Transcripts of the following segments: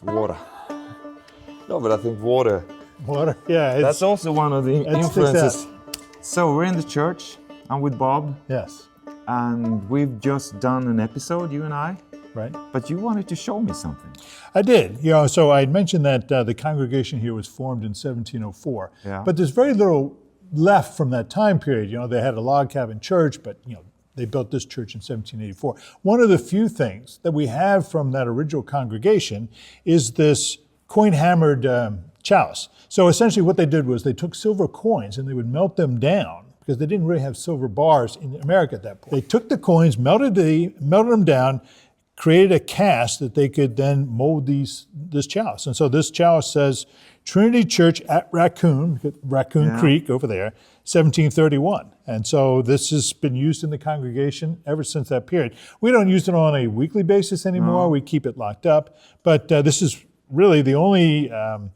Water. No, but I think water. Water, yeah. That's also one of the It sticks influences. So we're in the church. I'm with Bob. Yes. And we've just done an episode, you and I. Right. But you wanted to show me something. I did. So I had mentioned that the congregation here was formed in 1704. Yeah. But there's very little left from that time period. They had a log cabin church, but they built this church in 1784. One of the few things that we have from that original congregation is this coin-hammered chalice. So essentially what they did was they took silver coins and they would melt them down because they didn't really have silver bars in America at that point. They took the coins, melted them down, created a cast that they could then mold this chalice. And so this chalice says Trinity Church at Raccoon Creek over there, 1731. And so this has been used in the congregation ever since that period. We don't use it on a weekly basis anymore. No. We keep it locked up. But this is really the only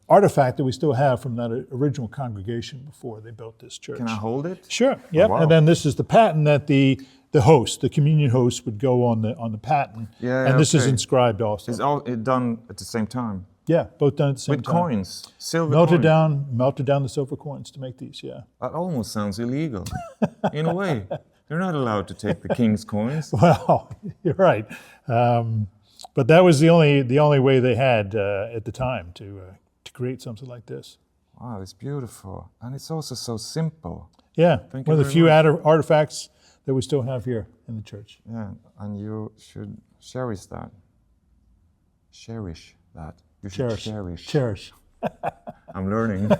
artifact that we still have from that original congregation before they built this church. Can I hold it? Sure, yep. Oh, wow. And then this is the paten that the host, the communion host, would go on the paten. Yeah, and this is inscribed also. It's all done at the same time? Yeah, both done at the same time. With coins, silver melted coins. Melted down the silver coins to make these, yeah. That almost sounds illegal, in a way. They're not allowed to take the king's coins. Well, you're right. But that was the only way they had at the time to create something like this. Wow, it's beautiful. And it's also so simple. Yeah, one of the few artifacts that we still have here in the church. Yeah, and you should cherish that. Cherish that. You should cherish. Cherish. I'm learning.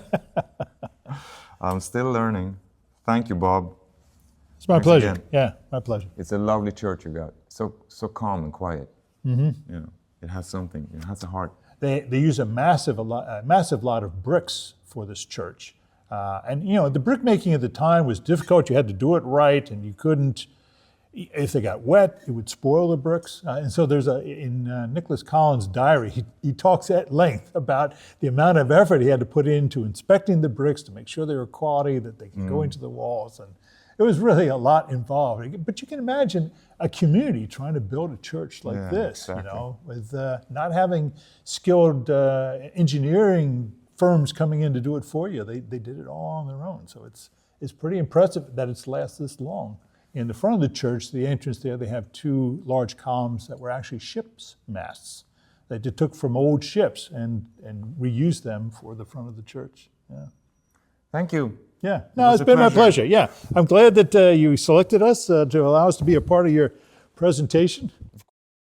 I'm still learning. Thank you, Bob. It's my pleasure. Again. Yeah, my pleasure. It's a lovely church you got. So calm and quiet. Mm-hmm. It has something. It has a heart. They use a massive lot of bricks for this church. And the brick making at the time was difficult. You had to do it right, and you couldn't. If they got wet, it would spoil the bricks. And so there's in Nicholas Collins' diary, he talks at length about the amount of effort he had to put into inspecting the bricks to make sure they were quality, that they could go into the walls. And it was really a lot involved. But you can imagine a community trying to build a church like this, exactly. With not having skilled engineering firms coming in to do it for you. They did it all on their own. So it's pretty impressive that it's lasted this long. In the front of the church, the entrance there, they have two large columns that were actually ships' masts that they took from old ships and reused them for the front of the church. Yeah. Thank you. Yeah, no, it's been my pleasure. Yeah, I'm glad that you selected us to allow us to be a part of your presentation.